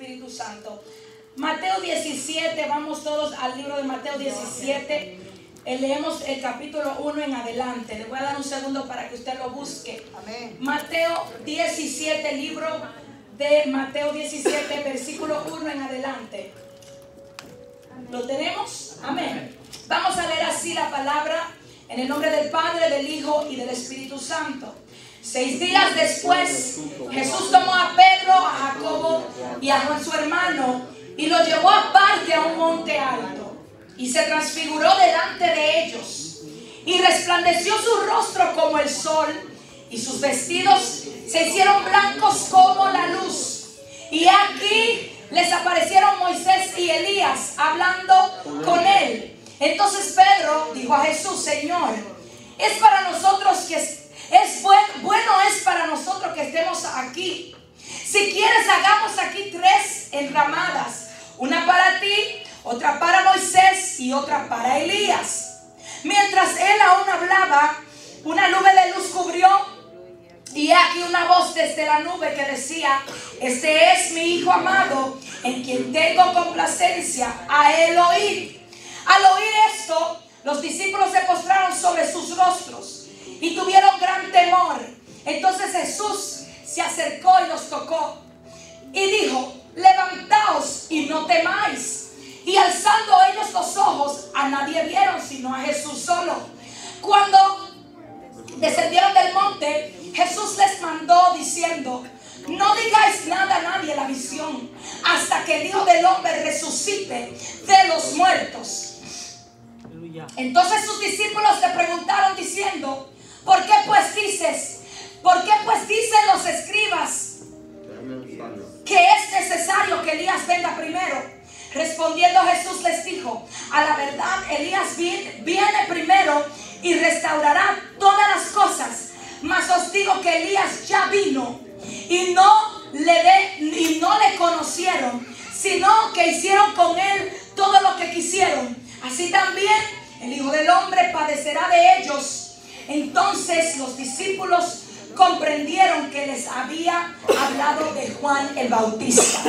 Espíritu Santo. Mateo 17, vamos todos al libro de Mateo 17. Leemos el capítulo 1 en adelante. Le voy a dar un segundo para que usted lo busque. Amén. Mateo 17, libro de Mateo 17, versículo 1 en adelante. ¿Lo tenemos? Amén. Vamos a leer así la palabra en el nombre del Padre, del Hijo y del Espíritu Santo. 6 días después, Jesús tomó a Pedro, a Jacobo y a Juan su hermano y lo llevó aparte a un monte alto y se transfiguró delante de ellos y resplandeció su rostro como el sol y sus vestidos se hicieron blancos como la luz. Y aquí les aparecieron Moisés y Elías hablando con él. Entonces Pedro dijo a Jesús: Señor, es para nosotros que bueno es para nosotros que estemos aquí. Si quieres, hagamos aquí 3 enramadas, una para ti, otra para Moisés y otra para Elías. Mientras él aún hablaba, una nube de luz cubrió, y aquí una voz desde la nube que decía: este es mi Hijo amado, en quien tengo complacencia, a él oíd. Al oír esto, los discípulos se postraron sobre sus rostros y tuvieron gran temor. Entonces Jesús se acercó y los tocó y dijo: levantaos y no temáis. Y alzando ellos los ojos, a nadie vieron sino a Jesús solo. Cuando descendieron del monte, Jesús les mandó diciendo: no digáis nada a nadie la visión, hasta que el Hijo del Hombre resucite de los muertos. Entonces sus discípulos le preguntaron diciendo: ¿por qué pues dicen los escribas que es necesario que Elías venga primero? Respondiendo Jesús les dijo: a la verdad Elías viene primero y restaurará todas las cosas. Mas os digo que Elías ya vino y no le conocieron, sino que hicieron con él todo lo que quisieron. Así también el Hijo del Hombre padecerá de ellos. Entonces los discípulos comprendieron que les había hablado de Juan el Bautista.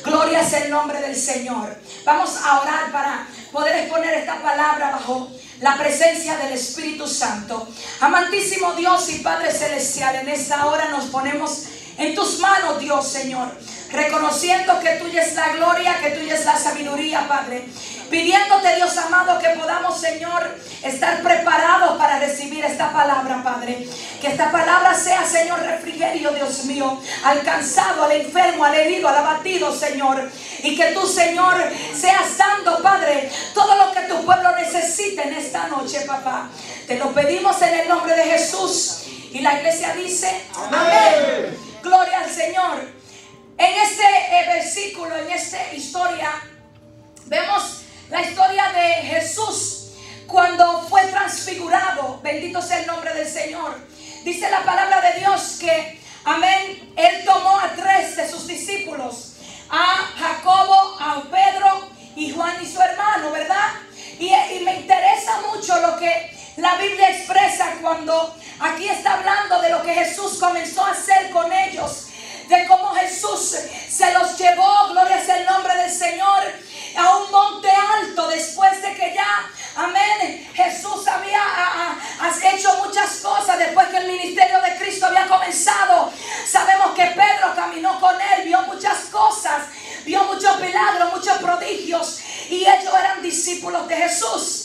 Gloria es el nombre del Señor. Vamos a orar para poder exponer esta palabra bajo la presencia del Espíritu Santo. Amantísimo Dios y Padre Celestial, en esta hora nos ponemos en tus manos, Dios, Señor, reconociendo que tuya es la gloria, que tuya es la sabiduría, Padre. Pidiéndote, Dios amado, que podamos, Señor, estar preparados para recibir esta palabra, Padre. Que esta palabra sea, Señor, refrigerio, Dios mío, al cansado, al enfermo, al herido, al abatido, Señor. Y que tú, Señor, seas dando, Padre, todo lo que tu pueblo necesite en esta noche, papá. Te lo pedimos en el nombre de Jesús. Y la iglesia dice: amén. Gloria al Señor. En este versículo, en esta historia, vemos la historia de Jesús cuando fue transfigurado. Bendito sea el nombre del Señor. Dice la palabra de Dios que, amén, Él tomó a 3 de sus discípulos, a Jacobo, a Pedro y Juan y su hermano, ¿verdad? Y me interesa mucho lo que la Biblia expresa cuando aquí está hablando de lo que Jesús comenzó a hacer con ellos, de cómo Jesús se los llevó, gloria sea el nombre del Señor, a un monte alto después de que ya, amén, Jesús había hecho muchas cosas después que el ministerio de Cristo había comenzado. Sabemos que Pedro caminó con él, vio muchas cosas, vio muchos milagros, muchos prodigios, y ellos eran discípulos de Jesús.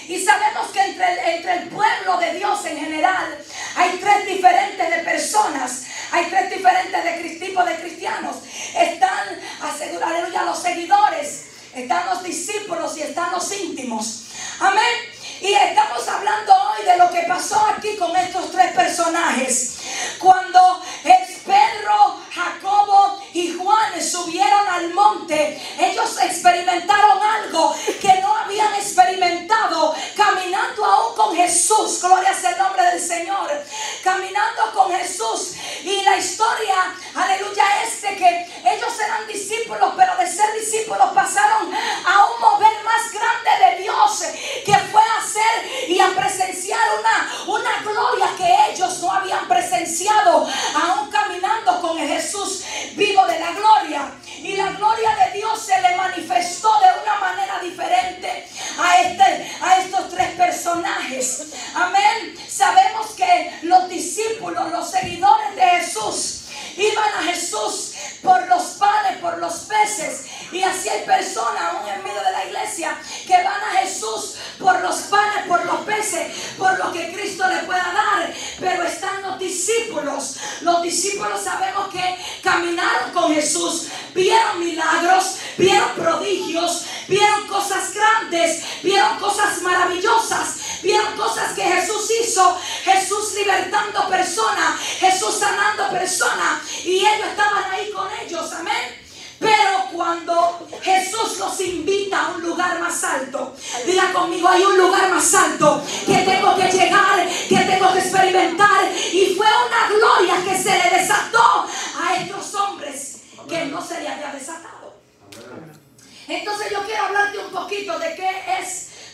Y sabemos que entre el pueblo de Dios en general hay 3 diferentes de personas. Hay 3 diferentes tipos de cristianos. Están, aleluya, los seguidores, están los discípulos y están los íntimos. Amén. Y estamos hablando hoy de lo que pasó aquí con estos 3 personajes. Cuando Pedro, Jacobo y Juan subieron al monte, ellos experimentaron algo que no habían experimentado caminando aún con Jesús. Gloria sea el nombre del Señor. Caminando con Jesús. Y la historia, aleluya, es de que ellos eran discípulos, pero de ser discípulos pasaron a un mover más grande de Dios, que fue a hacer y a presenciar una gloria que ellos no habían presenciado, aún caminando con el Jesús vivo de la gloria. Y la gloria Y así hay personas aún en medio de la iglesia que van a Jesús por los panes, por los peces, por lo que Cristo le pueda dar. Pero están los discípulos. Los discípulos sabemos que caminaron con Jesús, vieron milagros, vieron prodigios, vieron cosas grandes, vieron cosas maravillosas, vieron cosas que Jesús hizo, Jesús libertando personas, Jesús sanando personas, y ellos estaban ahí con ellos, amén. Pero cuando Jesús los invita a un lugar más alto, diga conmigo, hay un lugar más alto que tengo que llegar, que tengo que experimentar. Y fue una gloria que se le desató a estos hombres que no se le había desatado. Entonces yo quiero hablarte un poquito de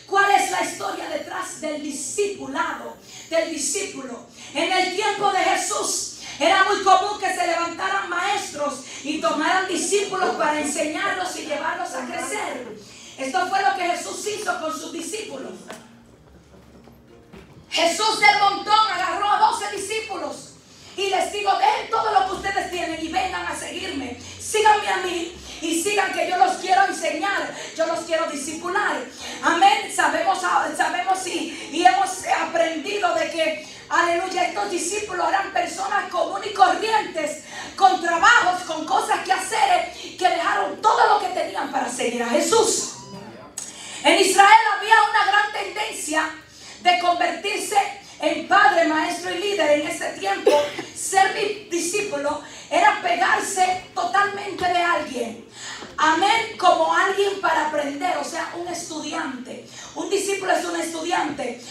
cuál es la historia detrás del discipulado, del discípulo. En el tiempo de Jesús era muy común que se levantaran maestros y tomaran discípulos para enseñarlos y llevarlos a crecer. Esto fue lo que Jesús hizo con sus discípulos. Jesús del montón agarró a 12 discípulos y les digo, dejen todo lo que ustedes tienen y vengan a seguirme. Síganme a mí y sigan que yo los quiero enseñar, yo los quiero discipular. Amén. Sabemos y hemos aprendido de que, aleluya, estos discípulos eran personas comunes y corrientes, con trabajos, con cosas que hacer, que dejaron todo lo que tenían para seguir a Jesús. En Israel había una gran tendencia de convertirse en padre, maestro y líder. En ese tiempo, ser discípulo era pegarse totalmente de alguien. Amén, como alguien para aprender, o sea, un estudiante. Un discípulo es un estudiante.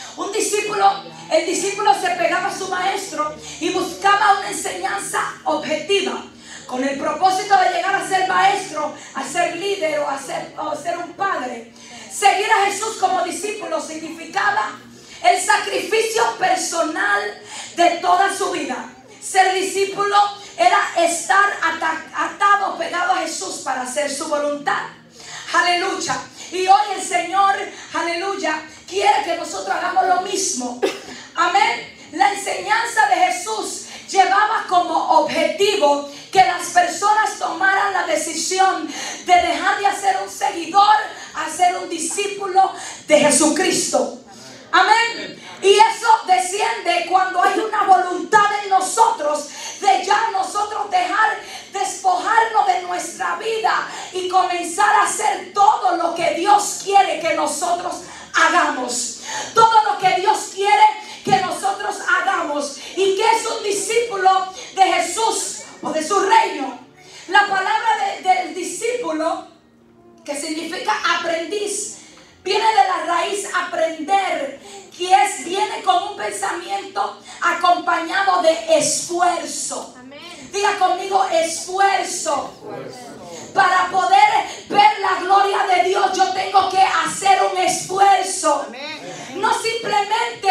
El discípulo se pegaba a su maestro y buscaba una enseñanza objetiva, con el propósito de llegar a ser maestro, a ser líder o a ser un padre. Seguir a Jesús como discípulo significaba el sacrificio personal de toda su vida. Ser discípulo era estar atado, pegado a Jesús para hacer su voluntad. Aleluya. Y hoy el Señor, aleluya, quiere que nosotros hagamos lo mismo. Amén. La enseñanza de Jesús llevaba como objetivo que las personas tomaran la decisión de dejar de ser un seguidor a ser un discípulo de Jesucristo. Amén. Y eso desciende cuando hay una voluntad en nosotros de ya nosotros despojarnos de nuestra vida y comenzar a hacer todo lo que Dios quiere que nosotros hagamos. Todo lo que Dios quiere que nosotros hagamos. ¿Y qué es un discípulo de Jesús o de su reino? La palabra del discípulo, que significa aprendiz, viene de la raíz aprender, que viene con un pensamiento acompañado de esfuerzo. Amén. Diga conmigo, esfuerzo. Para poder ver la gloria de Dios, yo tengo que hacer un esfuerzo. Amén. No simplemente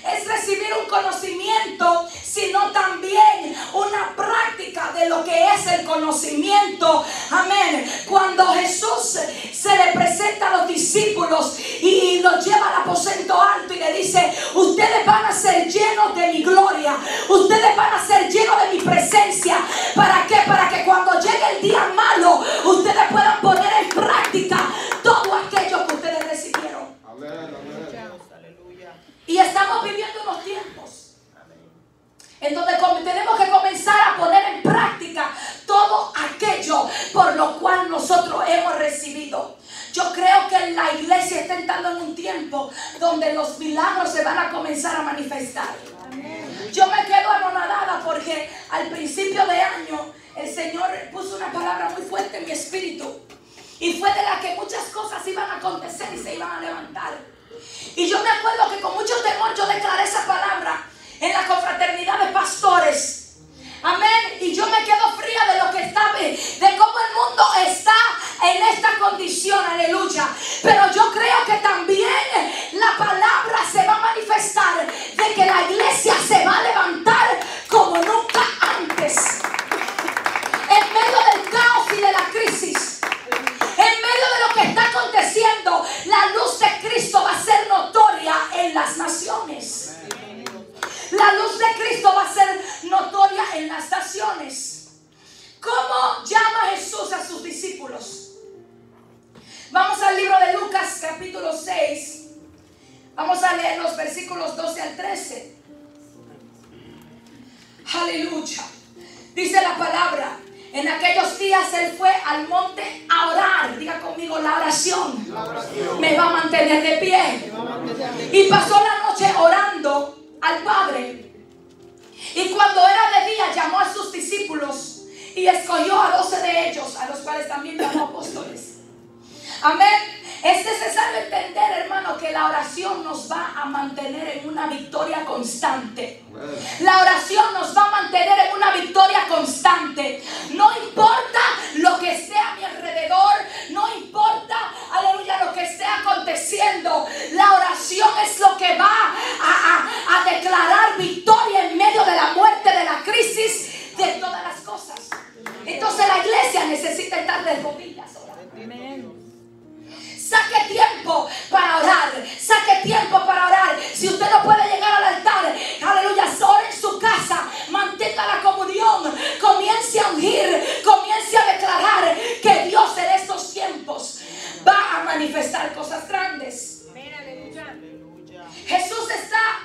es recibir un conocimiento, sino también una práctica de lo que es el conocimiento. Amén. Cuando Jesús se le presenta a los discípulos y los lleva al aposento alto y le dice, ustedes van a ser llenos de mi gloria, ustedes van a ser llenos de mi presencia. ¿Para qué? Para que cuando llegue el día malo, ustedes puedan poner en práctica todo aquello que ustedes recibieron. Amén, amén. Y estamos viviendo unos tiempos en donde tenemos que comenzar a poner en práctica todo aquello por lo cual nosotros hemos recibido. Yo creo que la iglesia está entrando en un tiempo donde los milagros se van a comenzar a manifestar. Amén. Yo me quedo anonadada porque al principio de año el Señor puso una palabra muy fuerte en mi espíritu, y fue de la que muchas cosas iban a acontecer y se iban a levantar. Y yo me acuerdo que con mucho temor yo declaré esa palabra en la confraternidad de pastores. Amén. Y yo me quedo fría de lo que está, de cómo el mundo está en esta condición. Aleluya. Pero yo creo que también la palabra se va a manifestar de que la iglesia se va a levantar como nunca antes. En medio del caos y de la crisis, en medio de lo que está aconteciendo, la luz de Cristo va a ser notoria en las naciones. La luz de Cristo va a ser notoria en las naciones. ¿Cómo llama Jesús a sus discípulos? 6, vamos a leer los versículos 12 al 13. Aleluya. Dice la palabra: en aquellos días él fue al monte a orar. Diga conmigo: la oración me va a mantener de pie. Y pasó la noche orando al Padre. Y cuando era de día llamó a sus discípulos y escogió a 12 de ellos, a los cuales también llamó apóstoles. Amén. Es necesario entender, hermano, que la oración nos va a mantener en una victoria constante. La oración nos va a mantener en una victoria constante. No importa lo que esté a mi alrededor, no importa, aleluya, lo que esté aconteciendo. La oración es lo que va a declarar victoria en medio de la muerte, de la crisis, de todas las cosas. Entonces la iglesia necesita estar de rodillas orando. Amén. Saque tiempo para orar. Saque tiempo para orar. Si usted no puede llegar al altar, aleluya, ore en su casa. Mantenga la comunión. Comience a ungir. Comience a declarar que Dios en estos tiempos va a manifestar cosas grandes. Jesús está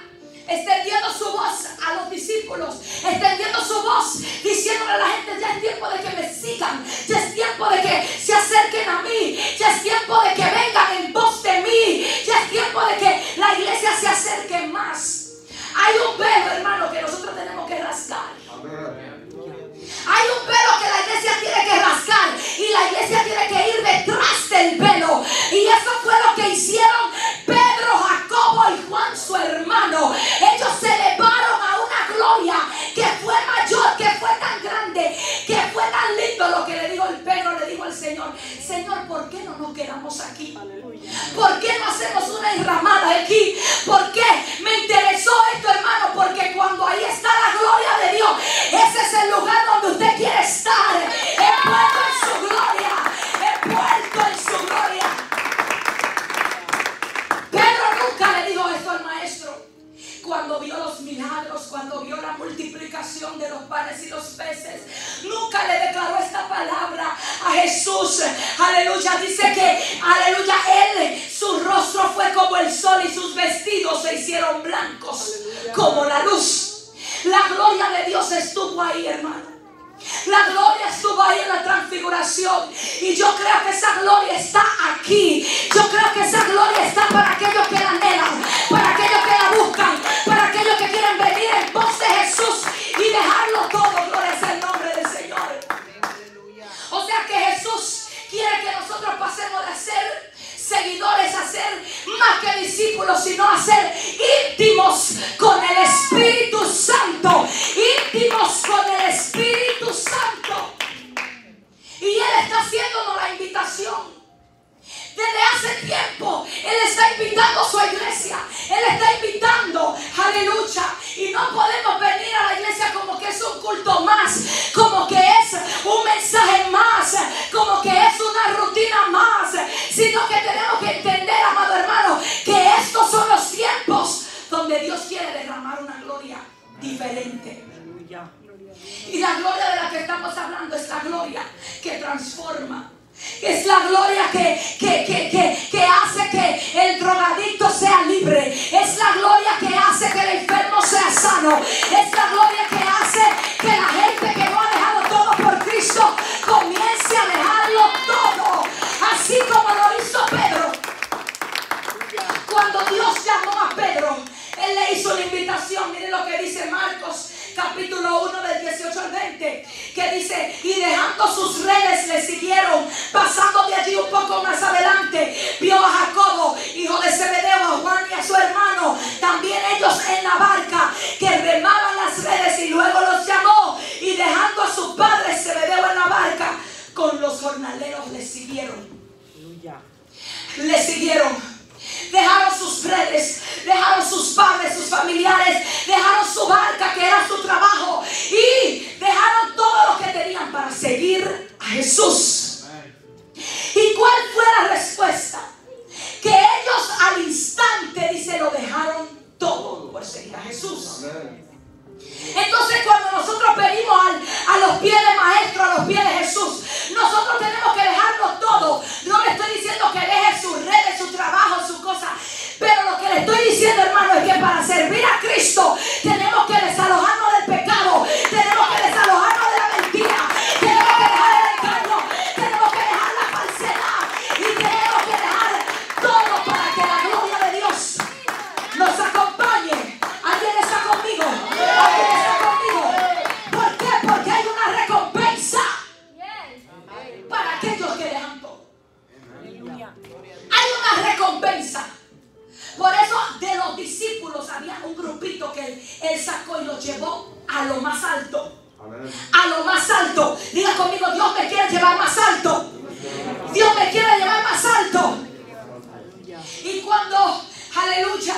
extendiendo su voz a los discípulos, extendiendo su voz, diciéndole a la gente: ya es tiempo de que me sigan, ya es tiempo de que se acerquen a mí, ya es tiempo de que vengan en pos de mí, ya es tiempo de que la iglesia se acerque más. Hay un velo, hermano, que nosotros tenemos que rasgar. Hay un velo que la iglesia tiene que rasgar y la iglesia tiene que ir detrás del velo. Y eso fue lo que hicieron Pedro, Jacobo y Juan, su hermano. Ellos se elevaron a una gloria que fue mayor, que fue tan grande, que fue tan lindo. Lo que le dijo el Pedro, le dijo al Señor: Señor, ¿por qué no nos quedamos aquí? ¿Por qué no hacemos una enramada aquí? ¿Por qué? Me interesó esto, hermano, porque cuando ahí está la gloria de Dios, ese es el lugar donde usted quiere estar, envuelto en su gloria, envuelto en su gloria. Pedro nunca le dijo esto al maestro. Cuando vio los milagros, cuando vio la multiplicación de los panes y los peces, nunca le declaró esta palabra a Jesús. Aleluya. Dice que, aleluya, él, su rostro fue como el sol y sus vestidos se hicieron blancos, aleluya, como la luz. La gloria de Dios estuvo ahí, hermano. La gloria estuvo ahí en la transfiguración. Y yo creo que esa gloria está aquí. Yo creo que esa gloria está para aquellos que la anhelan, para aquellos que la buscan, para aquellos que quieren venir en pos de Jesús y dejarlo todo. Gloria es el nombre del Señor. O sea que Jesús quiere que nosotros pasemos de ser seguidores a ser más que discípulos, sino a ser íntimos con el Espíritu Santo. Íntimos con el Espíritu Santo. Y Él está haciéndonos la invitación. Desde hace tiempo Él está invitando a su iglesia. Él está invitando, aleluya. Y no podemos venir a la iglesia como que es un culto más, como que es un mensaje más, como que es una rutina más, sino que tenemos que entender, amado hermano, que estos son los tiempos donde Dios quiere derramar una gloria diferente. Y la gloria de la que estamos hablando es la gloria que transforma. Es la gloria que hace que el drogadicto sea libre. Es la gloria que hace que el enfermo sea sano. Es la gloria que hace que la gente que no ha dejado todo por Cristo comience a dejarlo todo. Así como lo hizo Pedro. Cuando Dios llamó a Pedro, Él le hizo una invitación. Miren lo que dice Marcos capítulo 1 del 18 al 20, que dice: y dejando sus redes le siguieron. Pasando de allí un poco más adelante, vio a Jacobo, hijo de Zebedeo, a Juan y a su hermano, también ellos en la barca, que remaban las redes, y luego los llamó, y dejando a su padre Zebedeo en la barca, con los jornaleros le siguieron. Le siguieron. Dejaron sus redes, dejaron sus padres, sus familiares, dejaron su barca, que era su trabajo, y dejaron todo lo que tenían para seguir a Jesús. ¿Y cuál fue la respuesta? Que ellos al instante, dice, lo dejaron todo por seguir a Jesús. Entonces, cuando nosotros venimos a los pies del Maestro, a los pies de Jesús, nosotros tenemos que dejarlo todo. No le estoy diciendo que deje sus redes, su trabajo, su cosa un grupito que él sacó y lo llevó a lo más alto. A lo más alto. Diga conmigo, Dios me quiere llevar más alto. Dios me quiere llevar más alto. Y cuando, aleluya,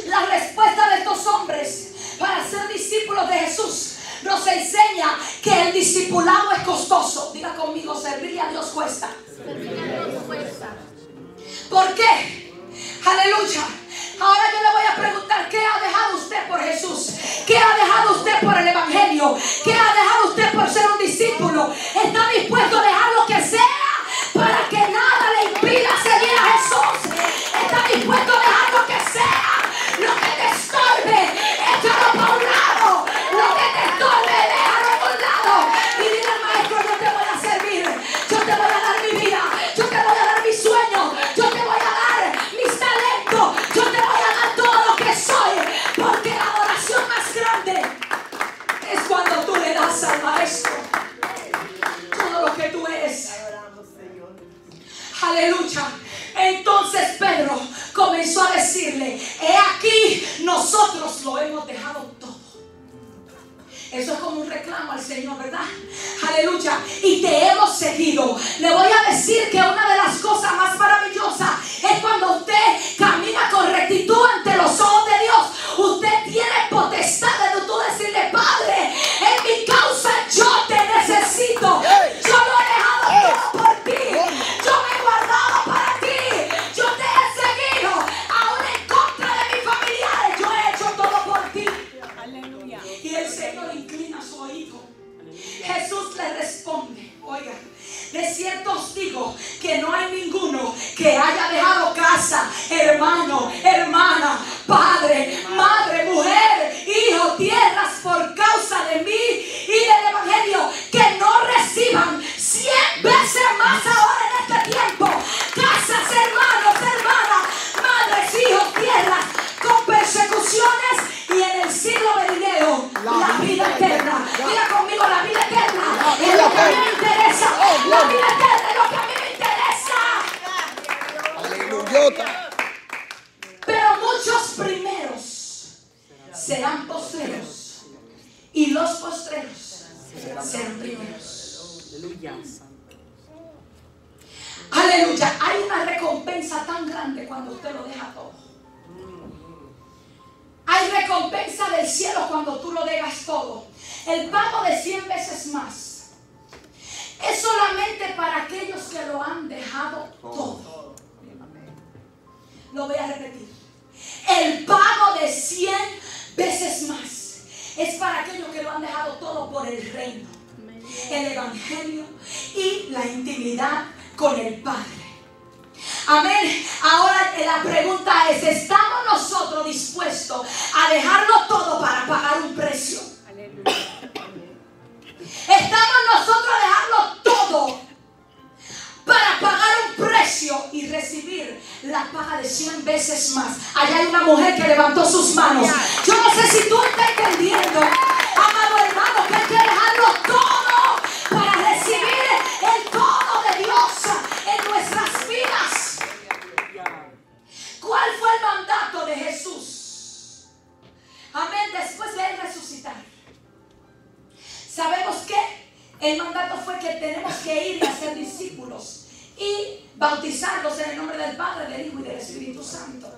la respuesta de estos hombres para ser discípulos de Jesús nos enseña que el discipulado es costoso. Diga conmigo, servirle a Dios cuesta. ¿Por qué? Aleluya. Ahora yo le voy a preguntar, ¿qué ha dejado usted por Jesús? ¿Qué ha dejado usted por el Evangelio? ¿Qué ha dejado usted por ser un discípulo? ¿Está dispuesto a dejar lo que sea para que nada le impida seguir a Jesús? ¿Está dispuesto a dejar lo que sea? Lo que te estorbe, échalo para un lado. Lo que te estorbe, déjalo a un lado. Y dile al maestro, yo te voy a servir. Yo te voy a dar mi vida. Yo te voy a dar mis sueños. Yo te voy a dar mis talentos. Yo te voy a dar todo lo que soy. Porque la adoración más grande es cuando tú le das al maestro todo lo que tú eres. Aleluya. Entonces Pedro comenzó a decirle, he aquí, nosotros lo hemos dejado todo. Eso es como un reclamo al Señor, ¿verdad? Aleluya. Y te hemos seguido. Le voy a decir que una de las cosas más maravillosas es cuando usted camina con rectitud ante los ojos de Dios. Usted tiene potestad de tú decirle, Padre, en mi causa yo te necesito. Yo lo he dejado todo por ti. Yo me he guardado para ti. Yo te he seguido. Aún en contra de mis familiares, yo he hecho todo por ti. Aleluya. Y el Señor inclina su oído. Jesús le responde, oiga, de cierto os digo que no hay ninguno que haya dejado casa, hermano, hermana, padre, madre, mujer, hijo, tierras por causa de mí y del Evangelio, que no reciban 100 veces más ahora en este tiempo, casas, hermanos, hermanas, madres, hijos, tierras, con persecuciones y en el siglo venidero la vida eterna. Diga conmigo, la vida eterna es lo que a mí me interesa. La vida eterna es lo que a mí me interesa. Aleluya. Pero muchos primeros serán postreros y los postreros serán primeros. Aleluya. Hay una recompensa tan grande cuando usted lo deja todo. Hay recompensa del cielo cuando tú lo dejas todo. El pago de 100 veces más es solamente para aquellos que lo han dejado todo. Lo voy a repetir. El pago de 100 veces más es para aquellos que lo han dejado todo por el reino, el Evangelio y la intimidad con el Padre. Amén. Ahora la pregunta es, ¿estamos nosotros dispuestos a dejarlo todo para pagar un precio? ¿Estamos nosotros a dejarlo todo para pagar un precio y recibir la paga de 100 veces más? Allá hay una mujer que levantó sus manos. Yo no sé si tú estás entendiendo, amado hermano, que hay que dejarlo todo para recibir el todo de Dios en nuestras vidas. ¿Cuál fue el mandato de Jesús? Amén. Después de él resucitar, sabemos que el mandato fue que tenemos que ir y hacer discípulos y bautizarlos en el nombre del Padre, del Hijo y del Espíritu Santo.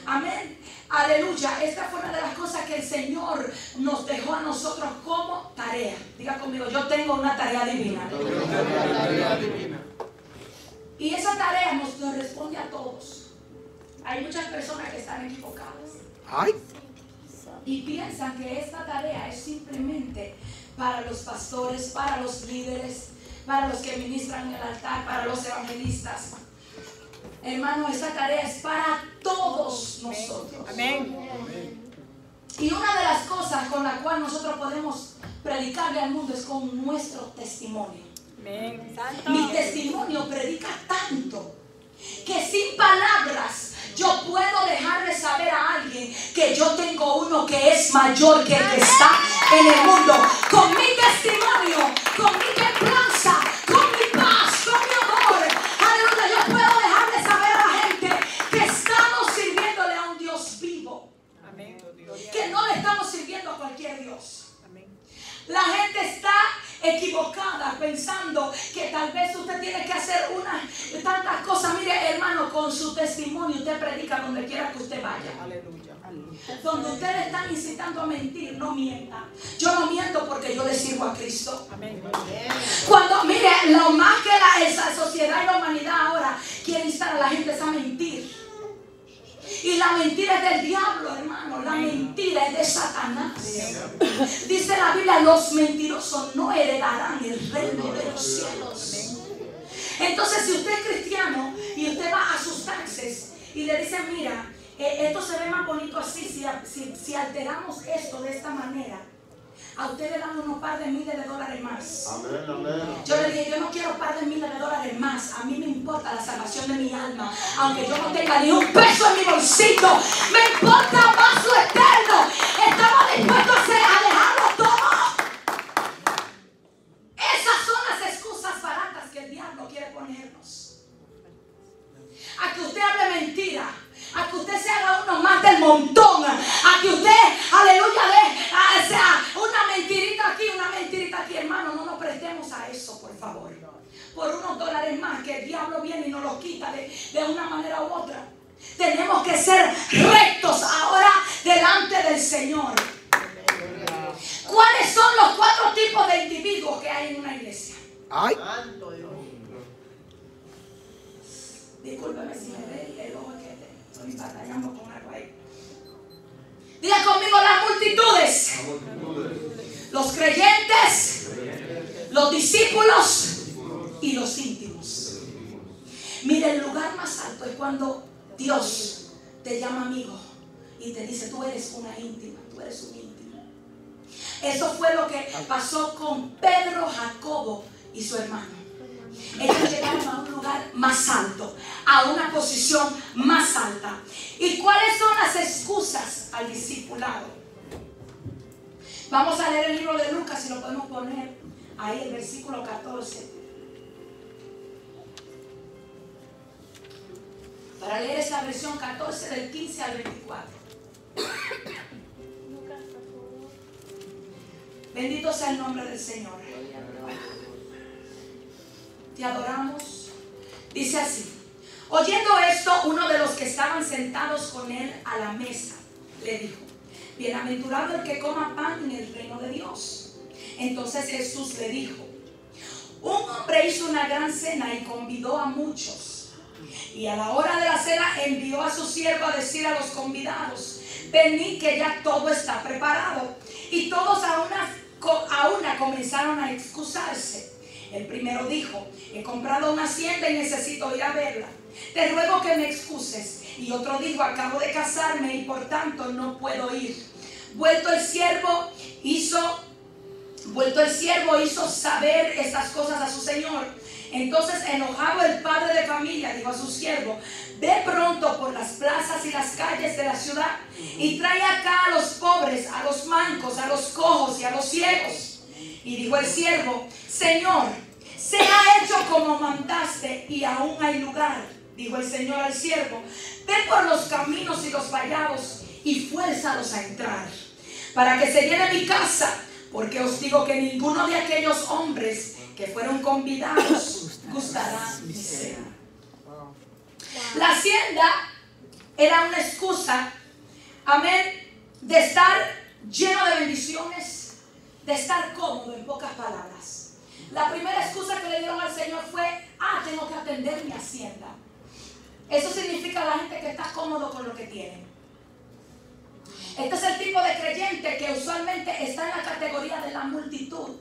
Amén. Aleluya. Esta fue una de las cosas que el Señor nos dejó a nosotros como tarea. Diga conmigo, yo tengo una tarea divina. Y esa tarea nos corresponde a todos. Hay muchas personas que están equivocadas. Y piensan que esta tarea es simplemente para los pastores, para los líderes, para los que ministran en el altar, para los evangelistas. Hermano, esta tarea es para todos nosotros. Amén. Y una de las cosas con la cual nosotros podemos predicarle al mundo es con nuestro testimonio. Amén. Mi testimonio predica tanto que sin palabras yo puedo dejarle saber a alguien que yo tengo uno que es mayor que el que está en el mundo. Con mi testimonio, con mi templanza, con mi paz, con mi amor. Aleluya, yo puedo dejarle saber a la gente que estamos sirviéndole a un Dios vivo. tantas cosas. Mire, hermano, con su testimonio usted predica donde quiera que usted vaya. Aleluya. Donde ustedes están incitando a mentir, no mienta. Yo no miento porque yo le sirvo a Cristo. Amén. Cuando, mire, lo más que esa sociedad y la humanidad ahora quiere instar a la gente es a mentir. Y la mentira es del diablo, hermano. La mentira es de Satanás. Dice la Biblia, los mentirosos no heredarán el reino de los cielos. Entonces, si usted es cristiano y usted va a sus taxes y le dice, mira, esto se ve más bonito así, si alteramos esto de esta manera, a usted le dan unos par de miles de dólares más. Amén, amén. Yo le dije, yo no quiero par de miles de dólares más. A mí me importa la salvación de mi alma. Aunque yo no tenga ni un peso en mi bolsillo, me importa más su eterno. Estamos dispuestos a dejarlo todo. Esas son las excusas baratas que el diablo quiere ponernos. A que usted hable mentira, a que usted se haga uno más del montón, a que usted, aleluya, sea una mentirita aquí, hermano. No nos prestemos a eso, por favor. Por unos dólares más que el diablo viene y nos los quita de una manera u otra. Tenemos que ser rectos ahora delante del Señor. ¿Cuáles son los 4 tipos de individuos que hay en una iglesia? ¡Ay! Discúlpeme si me ve el ojo que estoy batallando con algo ahí. Diga conmigo, las multitudes. Los creyentes, los discípulos y los íntimos. Mire, el lugar más alto es cuando Dios te llama amigo y te dice, tú eres una íntima, tú eres un íntimo. Eso fue lo que pasó con Pedro, Jacobo y su hermano. Ellos llegaron a un lugar más alto, a una posición más alta. ¿Y cuáles son las excusas al discipulado? Vamos a leer el libro de Lucas, si lo podemos poner ahí, el versículo 14. Para leer esa versión 14 del 15 al 24. Bendito sea el nombre del Señor. Te adoramos. Dice así: oyendo esto, uno de los que estaban sentados con él a la mesa le dijo, bienaventurado el que coma pan en el reino de Dios. Entonces Jesús le dijo, un hombre hizo una gran cena y convidó a muchos. Y a la hora de la cena envió a su siervo a decir a los convidados, venid que ya todo está preparado. Y todos a una comenzaron a excusarse. El primero dijo, he comprado una hacienda y necesito ir a verla. Te ruego que me excuses. Y otro dijo, acabo de casarme y por tanto no puedo ir. Vuelto el siervo hizo saber estas cosas a su señor. Entonces, enojado el padre de familia, dijo a su siervo, ve pronto por las plazas y las calles de la ciudad y trae acá a los pobres, a los mancos, a los cojos y a los ciegos. Y dijo el siervo, Señor, se ha hecho como mandaste y aún hay lugar. Dijo el Señor al siervo, ve por los caminos y los vallados y fuérzalos a entrar, para que se llene mi casa, porque os digo que ninguno de aquellos hombres que fueron convidados gustará mi cena. La hacienda era una excusa, amén, de estar lleno de bendiciones, de estar cómodo, en pocas palabras. La primera excusa que le dieron al Señor fue, tengo que atender mi hacienda. Eso significa la gente que está cómodo con lo que tiene. Este es el tipo de creyente que usualmente está en la categoría de la multitud.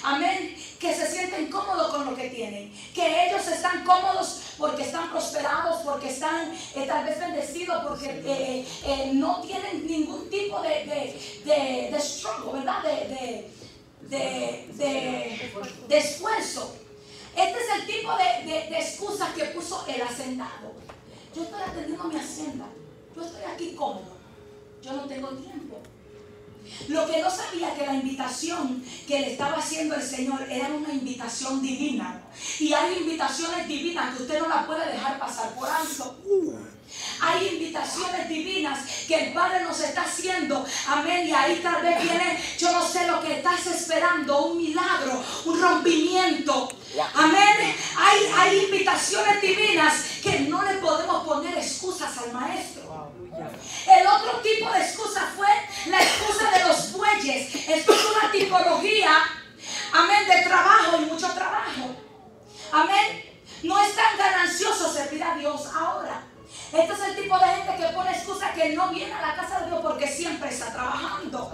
Amén, que se sienten cómodos con lo que tienen, que ellos están cómodos porque están prosperados, porque están tal vez bendecidos, porque no tienen ningún tipo de struggle, ¿verdad? De esfuerzo. Este es el tipo de excusas que puso el hacendado. Yo estoy atendiendo mi hacienda, yo estoy aquí cómodo, yo no tengo tiempo. Lo que no sabía que la invitación que le estaba haciendo el Señor era una invitación divina. Y hay invitaciones divinas que usted no la puede dejar pasar por alto. Hay invitaciones divinas que el Padre nos está haciendo. Amén. Y ahí tal vez viene, yo no sé lo que estás esperando, un milagro, un rompimiento. Amén. Hay invitaciones revelaciones divinas que no le podemos poner excusas al maestro. El otro tipo de excusa fue la excusa de los bueyes. Esto es una tipología, amén, de trabajo y mucho trabajo. Amén. No es tan ganancioso servir a Dios ahora. Este es el tipo de gente que pone excusa que no viene a la casa de Dios porque siempre está trabajando.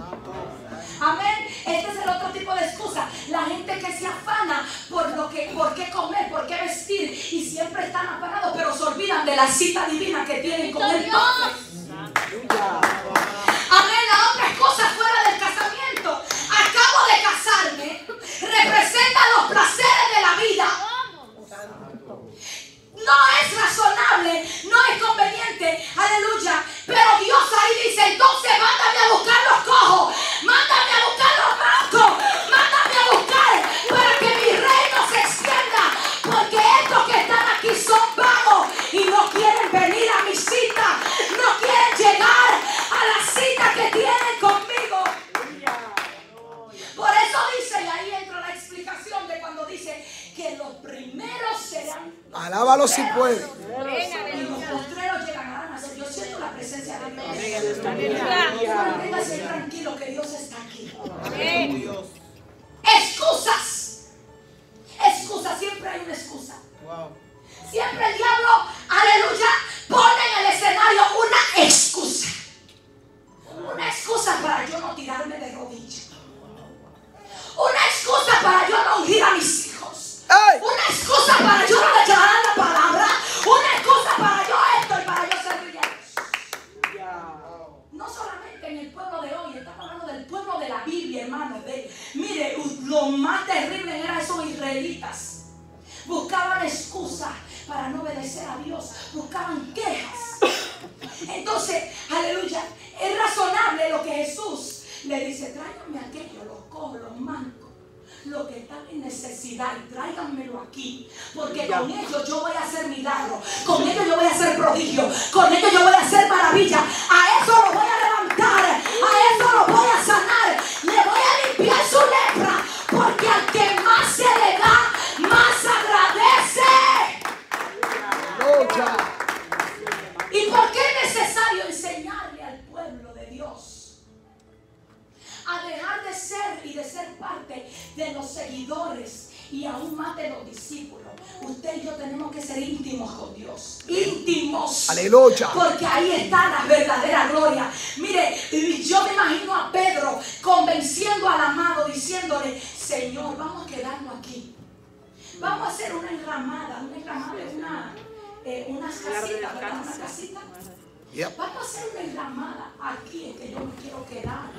Amén. Este es el otro tipo de excusa. La gente que se afana por qué comer, por qué vestir y siempre están afanados, pero se olvidan de la cita divina que tienen con el Padre. Amén. La otra excusa fuera del casamiento. Acabo de casarme. Representa los placeres de la vida. No es razonable, no es conveniente, aleluya. Pero Dios ahí dice, entonces mándame a buscar los cojos, mándame a buscar los mancos, mándame a buscar para que mi reino se extienda. Porque estos que están aquí son vagos y no quieren venir a mi cita, no quieren llegar a la cita que tienen conmigo. Por eso dice, y ahí entra la explicación de cuando dice que los primeros serán. Alábalo si puede. Y los postreros llegarán a ser. Yo siento la presencia de Dios. Manténgase tranquilo que Dios está aquí. Excusas. Excusas. Siempre hay una excusa. Siempre el diablo, aleluya, pone en el escenario una excusa. Una excusa para yo no tirarme de rodillas. Una excusa para yo no ungir a mis hijos. ¡Ay! Una excusa para yo no declarar la palabra. Una excusa para yo esto y para yo servir a Dios. No solamente en el pueblo de hoy, estamos hablando del pueblo de la Biblia, hermano. Mire, lo más terrible era esos israelitas. Buscaban excusas para no obedecer a Dios. Buscaban quejas. Entonces, aleluya, es razonable lo que Jesús le dice: tráiganme aquello, los cojos, los mancos, los que están en necesidad, y tráiganmelo aquí, porque con ellos yo voy a hacer milagros, con ellos yo voy a hacer prodigios, con ellos yo voy a hacer maravillas. A eso lo voy a levantar, a eso lo voy a sanar, le voy a limpiar su lepra, porque al que más se le da, más agradece. ¿Y por qué es necesario enseñarle al pueblo de Dios a dejar de ser y de ser parte de los seguidores y aún más de los discípulos? Usted y yo tenemos que ser íntimos con Dios. Íntimos. Aleluya. Porque ahí está la verdadera gloria. Mire, yo me imagino a Pedro convenciendo al amado, diciéndole: Señor, vamos a quedarnos aquí. Vamos a hacer una enramada unas casitas, ¿verdad? Una casita. Vamos a hacer una enramada aquí, en que yo me quiero quedar.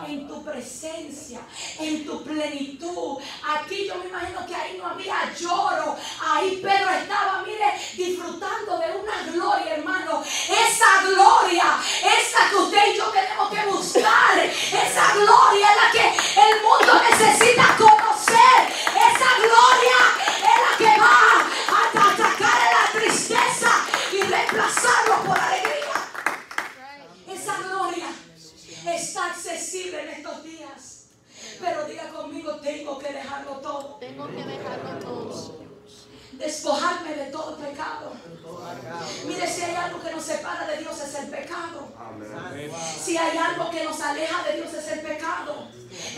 En tu presencia, en tu plenitud. Aquí yo me imagino que ahí no había lloro. Ahí Pedro estaba, mire, disfrutando de una gloria, hermano. Esa gloria, esa que usted y yo tenemos que buscar. Esa gloria es la que el mundo necesita conocer. Esa gloria es la que va a atacar la tristeza y reemplazarlo por alegría. Esa gloria está accesible en estos días. Pero diga conmigo: tengo que dejarlo todo. Tengo que dejarlo todo. Despojarme de todo pecado. Mire, si hay algo que nos separa de Dios, es el pecado. Si hay algo que nos aleja de Dios, es el pecado.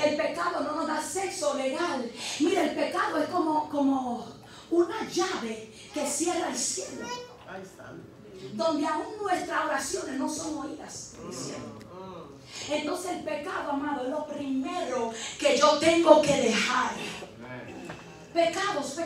El pecado no nos da acceso legal. Mire, el pecado es como una llave que cierra el cielo, donde aún nuestras oraciones no son oídas. Entonces el pecado, amado, es lo primero que yo tengo que dejar. Pecados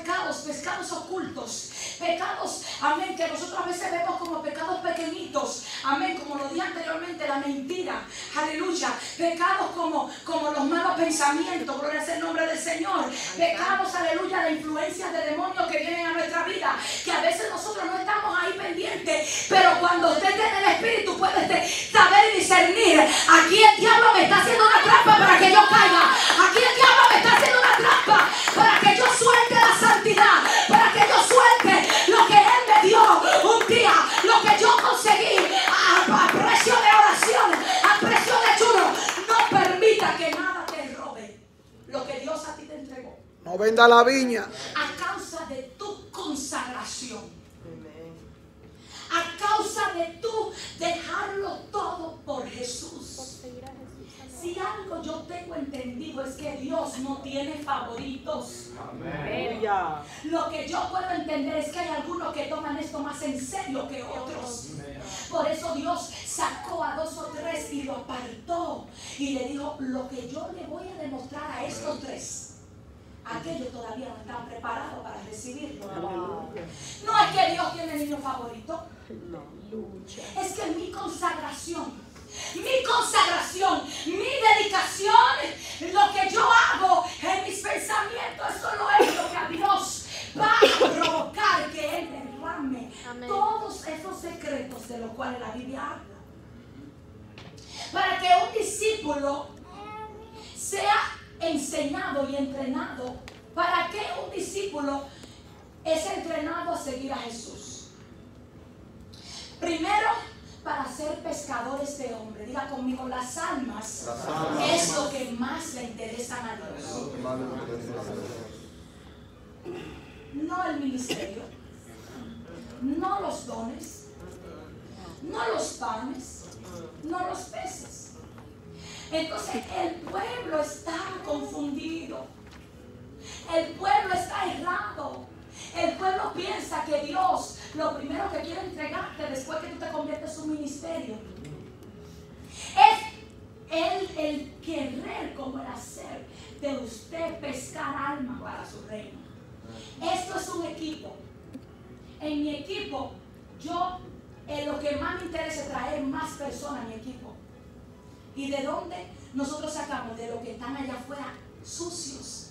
ocultos. Pecados, amén, que nosotros a veces vemos como pecados pequeñitos. Amén, como lo dije anteriormente, la mentira. Aleluya. Pecados como los malos pensamientos. Gloria sea el nombre del Señor. Pecados, aleluya, de influencias de demonios que vienen a nuestra vida. Que a veces nosotros no estamos ahí pendientes. Pero cuando usted tiene el Espíritu, puede saber y discernir. Aquí el diablo me está haciendo una trampa para que yo caiga. Aquí el diablo me está haciendo una trampa para que yo suelte la santidad, para que yo suelte lo que Él me dio un día, lo que yo conseguí a precio de oración, a precio de ayuno. No permita que nada te robe lo que Dios a ti te entregó. No venda la viña. A causa de tu consagración salvación. A causa de tú dejarlo todo por Jesús. Si algo yo tengo entendido es que Dios no tiene favoritos. Amén. Lo que yo puedo entender es que hay algunos que toman esto más en serio que otros. Por eso Dios sacó a 2 o 3 y lo apartó y le dijo: lo que yo le voy a demostrar a estos 3, aquellos todavía no están preparados para recibirlo. No es que Dios tiene niño favorito. Es que mi consagración, mi dedicación, lo que yo hago en mis pensamientos, eso no es lo que a Dios va a provocar que Él derrame todos esos secretos de los cuales la Biblia habla. Para que un discípulo sea enseñado y entrenado. ¿Para qué un discípulo es entrenado a seguir a Jesús? Primero, para ser pescadores de hombres. Diga conmigo, las almas es lo que más le interesan a Dios. No el ministerio, no los dones, no los panes, no los peces. Entonces el pueblo está confundido, el pueblo está errado. El pueblo piensa que Dios lo primero que quiere entregarte después que tú te conviertes en un ministerio es el querer como el hacer de usted pescar alma para su reino. Esto es un equipo. En mi equipo, lo que más me interesa es traer más personas a mi equipo. ¿Y de dónde? Nosotros sacamos de los que están allá afuera sucios,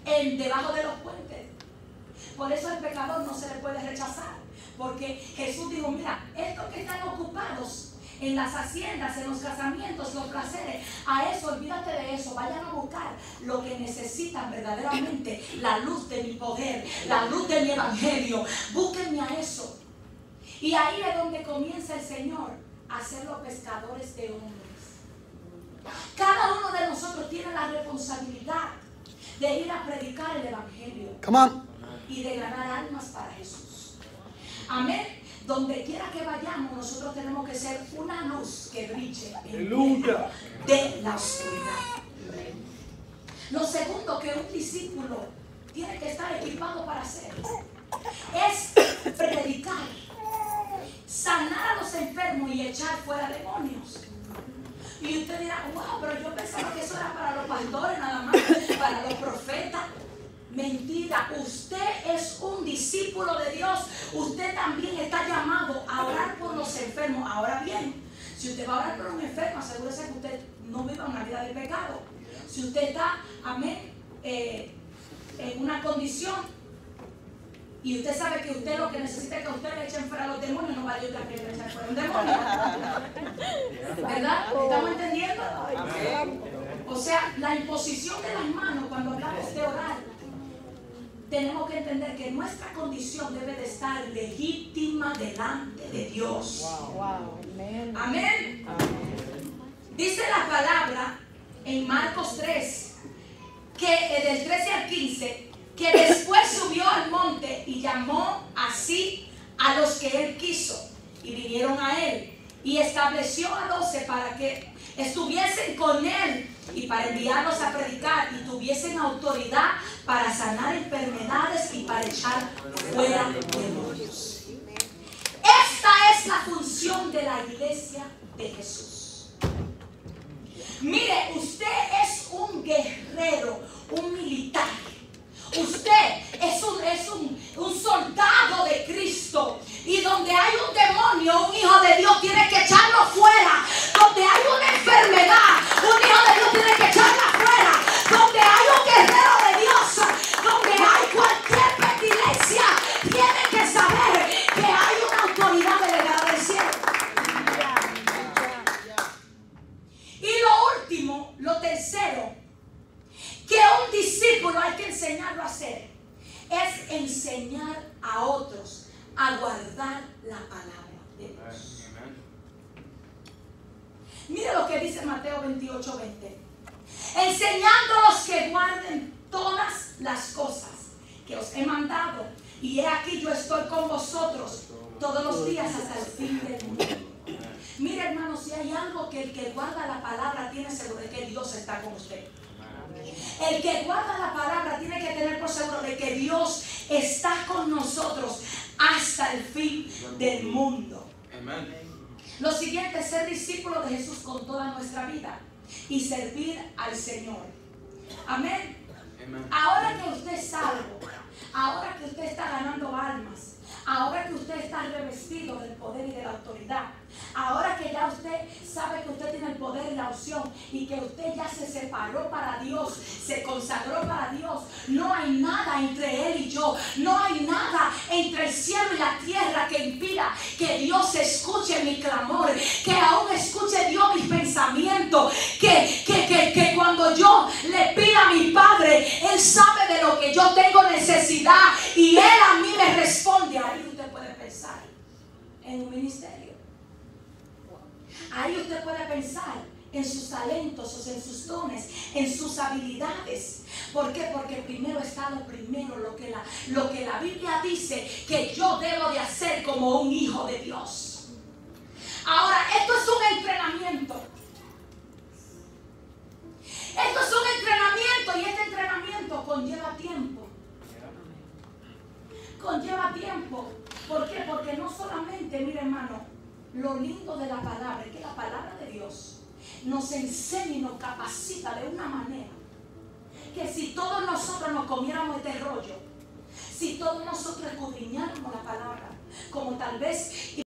debajo de los puentes. Por eso el pecador no se le puede rechazar, porque Jesús dijo: mira, estos que están ocupados en las haciendas, en los casamientos, los placeres, a eso, olvídate de eso, vayan a buscar lo que necesitan verdaderamente, la luz de mi poder, la luz de mi evangelio, búsquenme a eso. Y ahí es donde comienza el Señor a ser los pescadores de hombres. Cada uno de nosotros tiene la responsabilidad de ir a predicar el evangelio. Come on. Y de ganar almas para Jesús. Amén. Donde quiera que vayamos, nosotros tenemos que ser una luz que brille en medio de la oscuridad. Lo segundo que un discípulo tiene que estar equipado para hacer es predicar, sanar a los enfermos y echar fuera demonios. Y usted dirá: wow, pero yo pensaba que eso era para los pastores nada más, para los profetas. Mentira, usted es un discípulo de Dios. Usted también está llamado a orar por los enfermos. Ahora bien, si usted va a orar por un enfermo, asegúrese que usted no viva una vida de pecado. Si usted está, amén, en una condición y usted sabe que usted lo que necesita es que usted le echen fuera a los demonios, no vaya a que le echen fuera un demonio. ¿Verdad? ¿Estamos entendiendo? O sea, la imposición de las manos cuando hablamos de orar, tenemos que entender que nuestra condición debe de estar legítima delante de Dios. Amén. Dice la palabra en Marcos 3, que del 13 al 15, que después subió al monte y llamó así a los que él quiso, y vinieron a él, y estableció a 12 para que estuviesen con él y para enviarlos a predicar, y tuviesen autoridad para sanar enfermedades y para echar fuera demonios. Esta es la función de la iglesia de Jesús. Mire, usted es un guerrero, un militar. Usted es un soldado de Cristo. Y donde hay un demonio, un hijo de Dios tiene que echarlo fuera. Donde hay una enfermedad, un hijo de Dios tiene que echarla fuera. Donde hay un guerrero de Dios, donde hay cualquier petilencia, tiene que saber que hay una autoridad delegada del cielo. Y lo último, lo tercero, que un discípulo hay que enseñarlo a hacer, es enseñar a otros a guardar la palabra de Dios. Mire lo que dice Mateo 28:20. Enseñándolos que guarden todas las cosas que os he mandado. Y he aquí yo estoy con vosotros todos los días hasta el fin del mundo. Mire, hermano, si hay algo que el que guarda la palabra tiene seguro de que Dios está con usted. El que guarda la palabra tiene que tener por seguro de que Dios está con nosotros hasta el fin del mundo. Lo siguiente es ser discípulo de Jesús con toda nuestra vida y servir al Señor. Amén. Ahora que usted es salvo, ahora que usted está ganando almas, ahora que usted está revestido del poder y de la autoridad, ahora que ya usted sabe que usted tiene el poder y la unción y que usted ya se separó para Dios, se consagró para Dios, no hay nada entre Él y yo, no hay nada entre el cielo y la tierra que impida que Dios escuche mi clamor, que aún escuche Dios mis pensamientos, que cuando yo le pido a mi Padre, Él sabe de lo que yo tengo necesidad y Él a mí me responde. Ahí usted puede pensar en un ministerio. Ahí usted puede pensar en sus talentos, en sus dones, en sus habilidades. ¿Por qué? Porque primero está lo primero, lo que la Biblia dice que yo debo de hacer como un hijo de Dios. Ahora, esto es un entrenamiento. Esto es un entrenamiento y este entrenamiento conlleva tiempo. Conlleva tiempo. ¿Por qué? Porque no solamente, mire hermano, lo lindo de la palabra es que la palabra de Dios nos enseña y nos capacita de una manera que si todos nosotros nos comiéramos este rollo, si todos nosotros escudriñáramos la palabra, como tal vez